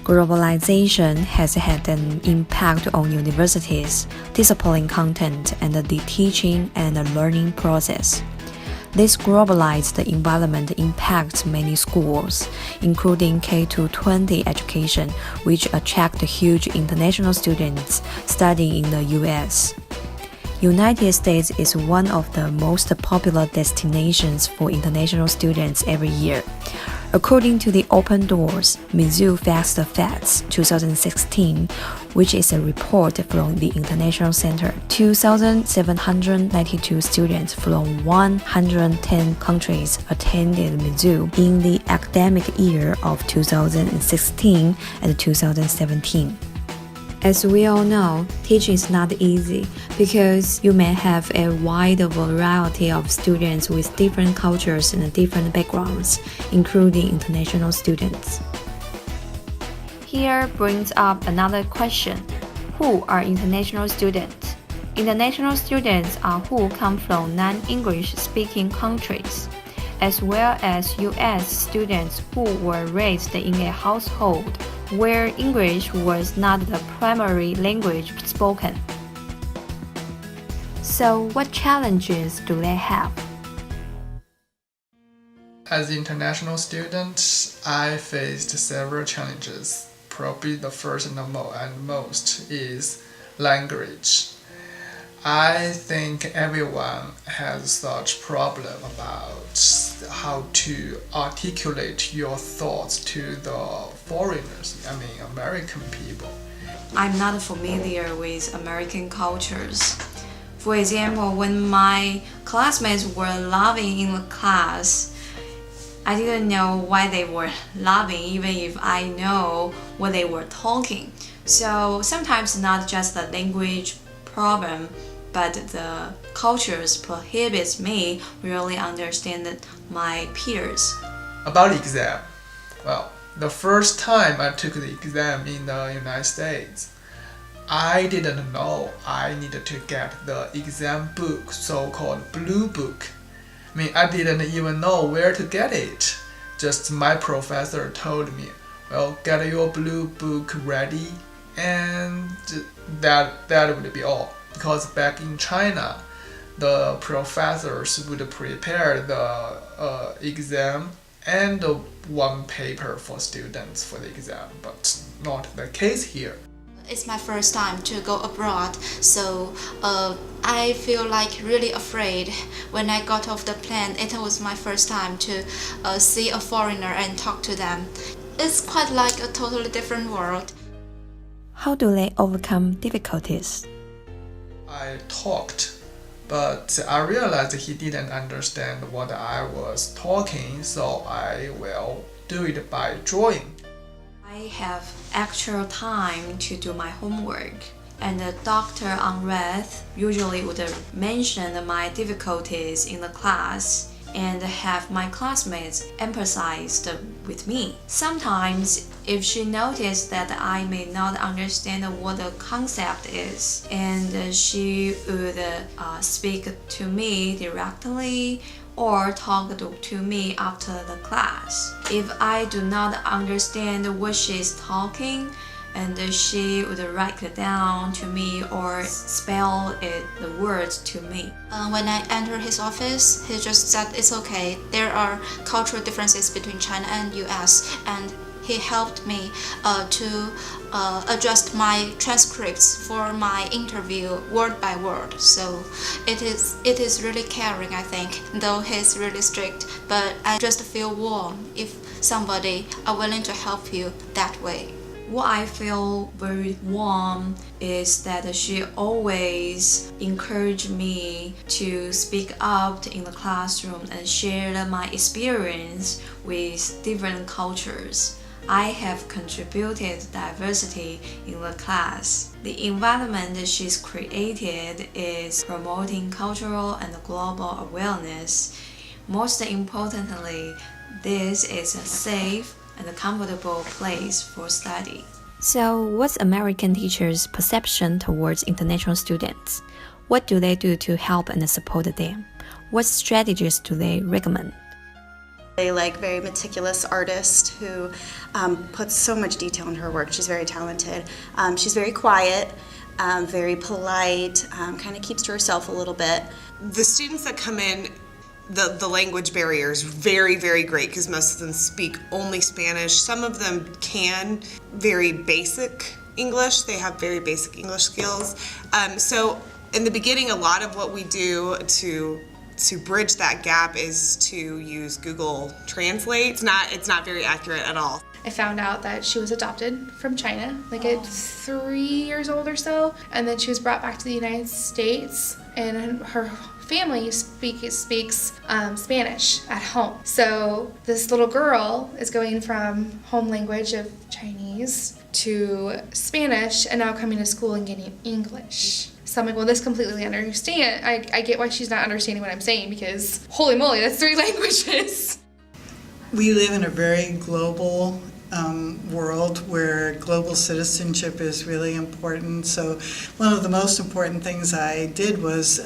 Globalization has had an impact on universities, discipline content, and the teaching and the learning process. This globalized environment impacts many schools, including K-12 education, which attract huge international students studying in the US. United States is one of the most popular destinations for international students every year. According to the Open Doors Mizzou Fast Facts 2016, which is a report from the International Center, 2,792 students from 110 countries attended Mizzou in the academic year of 2016 and 2017. As we all know, teaching is not easy because you may have a wide variety of students with different cultures and different backgrounds, including international students. Here brings up another question. Who are international students? International students are who come from non-English speaking countries, as well as US students who were raised in a household where English was not the primary language spoken. So, what challenges do they have? As an international student, I faced several challenges. Probably the first and most is language. I think everyone has such problem about how to articulate your thoughts to the foreigners, American people. I'm not familiar with American cultures. For example, when my classmates were laughing in the class, I didn't know why they were laughing, even if I know what they were talking. So sometimes not just the language problem, but the cultures prohibits me really understand my peers. About exam, well, the first time I took the exam in the United States, I didn't know I needed to get the exam book, so-called blue book. I didn't even know where to get it. Just my professor told me, well, get your blue book ready, and that would be all. Because back in China, the professors would prepare the exam and one paper for students for the exam, but not the case here. It's my first time to go abroad, so I feel like really afraid. When I got off the plane, it was my first time to see a foreigner and talk to them. It's quite like a totally different world. How do they overcome difficulties? I talked, but I realized he didn't understand what I was talking, so I will do it by drawing. I have extra time to do my homework, and Dr. Unrath usually would mention my difficulties in the class and have my classmates empathize with me. Sometimes, if she noticed that I may not understand what the concept is, and she would speak to me directly or talk to me after the class. If I do not understand what she's talking, and she would write it down to me or spell the words to me. When I entered his office, he just said it's okay. There are cultural differences between China and US, and he helped me to adjust my transcripts for my interview word by word. So it is really caring, I think, though he's really strict. But I just feel warm if somebody are willing to help you that way. What I feel very warm is that she always encouraged me to speak up in the classroom and share my experience with different cultures. I have contributed diversity in the class. The environment she's created is promoting cultural and global awareness. Most importantly, this is a safe and a comfortable place for study. So, what's American teachers' perception towards international students? What do they do to help and support them? What strategies do they recommend? A very meticulous artist who puts so much detail in her work. She's very talented. She's very quiet, very polite, kind of keeps to herself a little bit. The students that come in, the language barrier is very, very great because most of them speak only Spanish. Some of them can very basic English. They have very basic English skills. So in the beginning, a lot of what we do to bridge that gap is to use Google Translate. It's not very accurate at all. I found out that she was adopted from China, at 3 years old or so, and then she was brought back to the United States, and her family speaks Spanish at home. So this little girl is going from home language of Chinese to Spanish, and now coming to school and getting English. So I'm like, well, this completely understand. I get why she's not understanding what I'm saying, because holy moly, that's 3 languages. We live in a very global world where global citizenship is really important. So one of the most important things I did was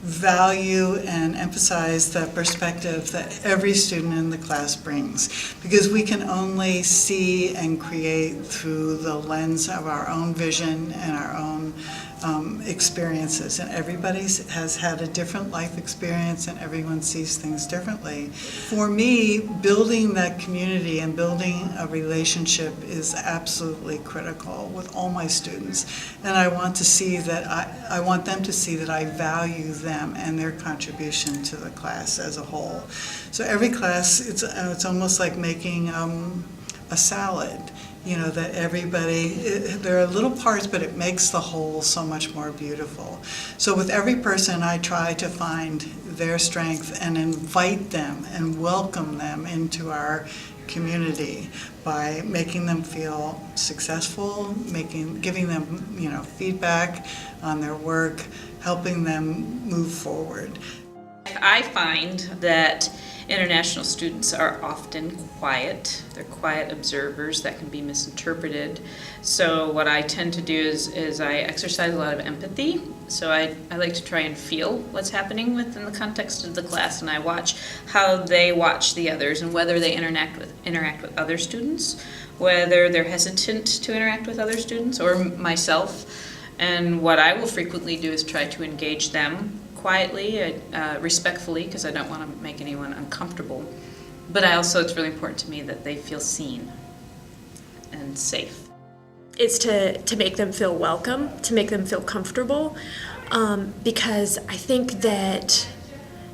value and emphasize the perspective that every student in the class brings, because we can only see and create through the lens of our own vision and our own experiences, and everybody has had a different life experience and everyone sees things differently. For me, building that community and building a relationship is absolutely critical with all my students, and I want to see that I want them to see that I value them and their contribution to the class as a whole. So every class, it's almost like making a salad. That everybody, there are little parts, but it makes the whole so much more beautiful. So with every person, I try to find their strength and invite them and welcome them into our community by making them feel successful, giving them, feedback on their work, helping them move forward. I find that international students are often quiet. They're quiet observers that can be misinterpreted. So what I tend to do is I exercise a lot of empathy. So I like to try and feel what's happening within the context of the class, and I watch how they watch the others and whether they interact with other students, whether they're hesitant to interact with other students or myself. And what I will frequently do is try to engage them quietly, respectfully, because I don't want to make anyone uncomfortable. But it's really important to me that they feel seen and safe. Is to make them feel welcome, to make them feel comfortable, because I think that,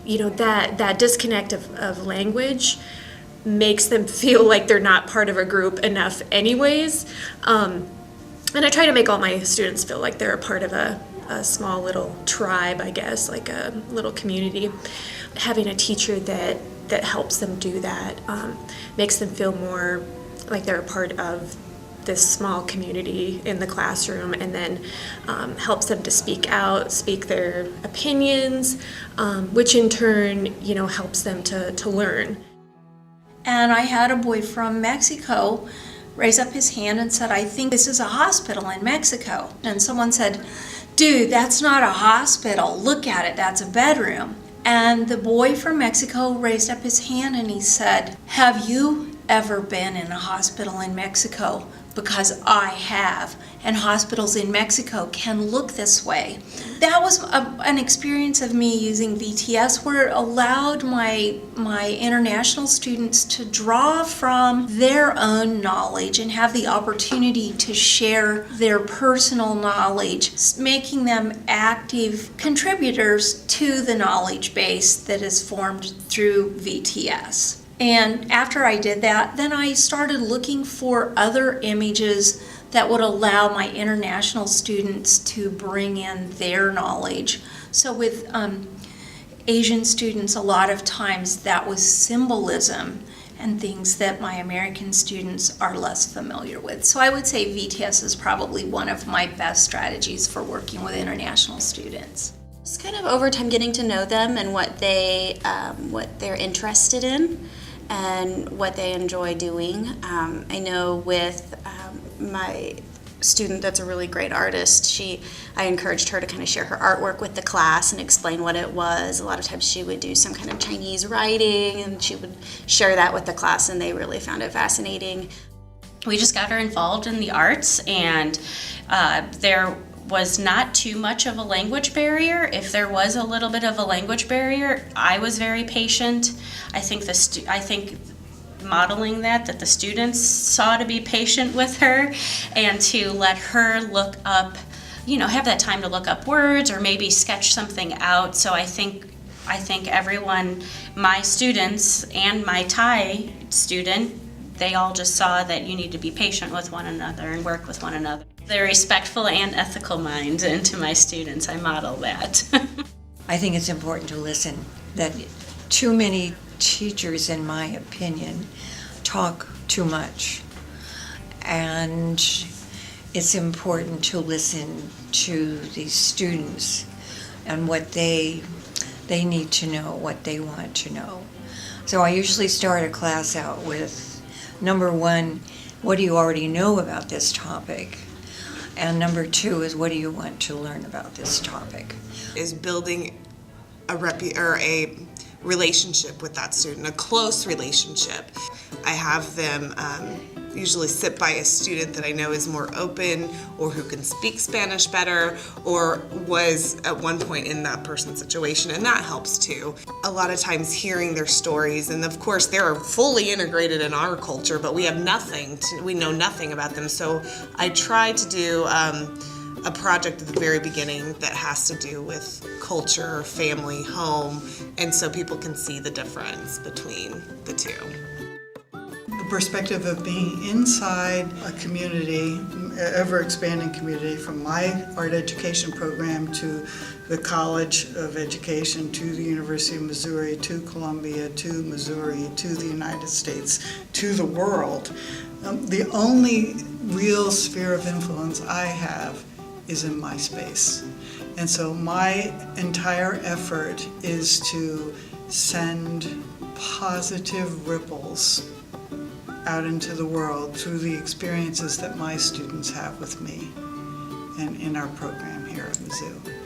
that disconnect of language makes them feel like they're not part of a group enough anyways. And I try to make all my students feel like they're a part of a small little tribe, I guess, like a little community. Having a teacher that helps them do that makes them feel more like they're a part of this small community in the classroom, and then helps them to speak out, speak their opinions, which in turn, helps them to learn. And I had a boy from Mexico raise up his hand and said, I think this is a hospital in Mexico. And someone said, dude, that's not a hospital. Look at it, that's a bedroom. And the boy from Mexico raised up his hand and he said, have you ever been in a hospital in Mexico? Because I have, and hospitals in Mexico can look this way. That was an experience of me using VTS where it allowed my international students to draw from their own knowledge and have the opportunity to share their personal knowledge, making them active contributors to the knowledge base that is formed through VTS. And after I did that, then I started looking for other images that would allow my international students to bring in their knowledge. So with Asian students, a lot of times that was symbolism and things that my American students are less familiar with. So I would say VTS is probably one of my best strategies for working with international students. Just kind of over time getting to know them and what they're interested in and what they enjoy doing. I know with my student that's a really great artist. I encouraged her to kind of share her artwork with the class and explain what it was. A lot of times she would do some kind of Chinese writing and she would share that with the class, and they really found it fascinating. We just got her involved in the arts, and there was not too much of a language barrier. If there was a little bit of a language barrier, I was very patient. I think modeling that the students saw to be patient with her and to let her look up, have that time to look up words or maybe sketch something out. So I think everyone, my students and my Thai student, they all just saw that you need to be patient with one another and work with one another. The respectful and ethical mind, and to my students, I model that. I think it's important to listen. That too many teachers, in my opinion, talk too much. And it's important to listen to these students and what they need to know, what they want to know. So I usually start a class out with, number one, what do you already know about this topic? And number two is, what do you want to learn about this topic? Is building a relationship with that student, a close relationship. I have them usually sit by a student that I know is more open or who can speak Spanish better or was at one point in that person's situation, and that helps too. A lot of times hearing their stories, and of course they're fully integrated in our culture, but we know nothing about them. So I try to do a project at the very beginning that has to do with culture, family, home, and so people can see the difference between the two. The perspective of being inside a community, ever-expanding community, from my art education program to the College of Education, to the University of Missouri, to Columbia, to Missouri, to the United States, to the world. The only real sphere of influence I have is in my space. And so my entire effort is to send positive ripples out into the world through the experiences that my students have with me and in our program here at Mizzou.